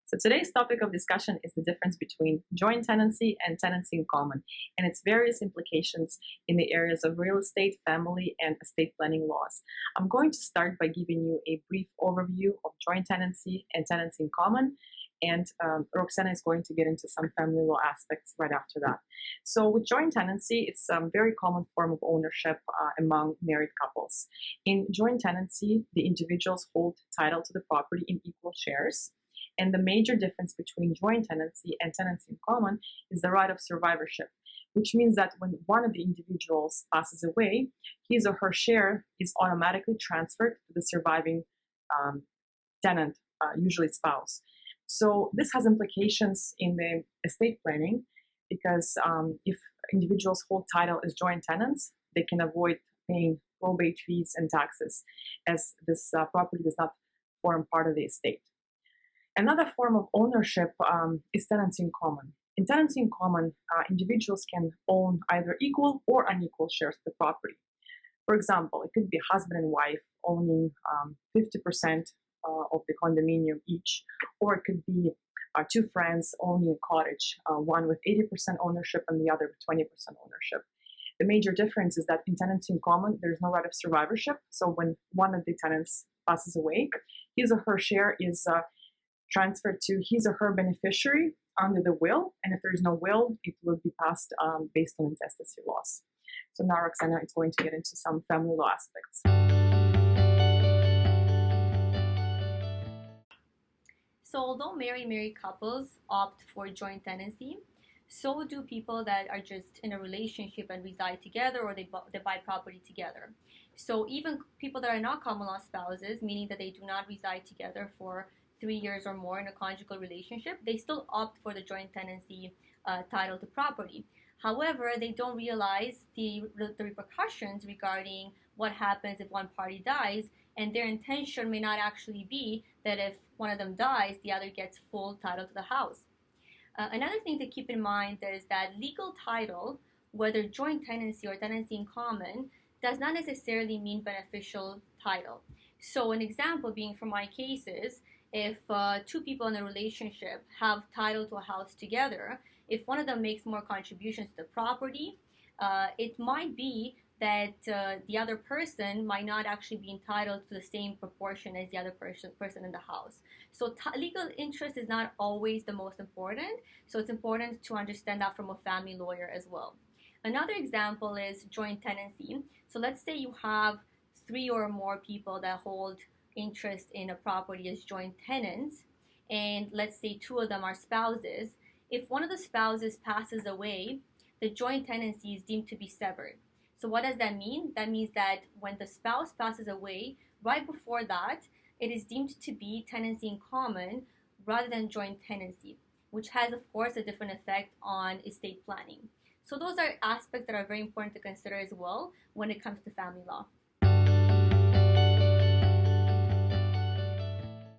So today's topic of discussion is the difference between joint tenancy and tenancy in common, and its various implications in the areas of real estate, family, and estate planning laws. I'm going to start by giving you a brief overview of joint tenancy and tenancy in common, and Roxana is going to get into some family law aspects right after that. So with joint tenancy, it's a very common form of ownership among married couples. In joint tenancy, the individuals hold title to the property in equal shares. And the major difference between joint tenancy and tenancy in common is the right of survivorship, which means that when one of the individuals passes away, his or her share is automatically transferred to the surviving tenant, usually spouse. So this has implications in the estate planning because if individuals hold title as joint tenants, they can avoid paying probate fees and taxes, as this property does not form part of the estate. Another form of ownership is tenancy in common. In tenancy in common, individuals can own either equal or unequal shares of the property. For example, it could be husband and wife owning 50% of the condominium each, or it could be two friends owning a cottage, one with 80% ownership and the other with 20% ownership. The major difference is that in tenancy in common, there's no right of survivorship. So when one of the tenants passes away, his or her share is transferred to his or her beneficiary under the will, and if there is no will, it will be passed based on intestacy laws. So now Roxana is going to get into some family law aspects. So although married couples opt for joint tenancy, so do people that are just in a relationship and reside together, or they buy property together. So even people that are not common law spouses, meaning that they do not reside together for 3 years or more in a conjugal relationship, they still opt for the joint tenancy title to property. However, they don't realize the repercussions regarding what happens if one party dies, and their intention may not actually be that if one of them dies, the other gets full title to the house. Another thing to keep in mind is that legal title, whether joint tenancy or tenancy in common, does not necessarily mean beneficial title. So an example being from my cases, if two people in a relationship have title to a house together, if one of them makes more contributions to the property, it might be that the other person might not actually be entitled to the same proportion as the other person in the house. So legal interest is not always the most important, so it's important to understand that from a family lawyer as well. Another example is joint tenancy. So let's say you have 3 or more people that hold interest in a property as joint tenants, and let's say 2 of them are spouses. If one of the spouses passes away, the joint tenancy is deemed to be severed. So what does that mean? That means that when the spouse passes away, right before that, it is deemed to be tenancy in common rather than joint tenancy, which has, of course, a different effect on estate planning. So those are aspects that are very important to consider as well when it comes to family law.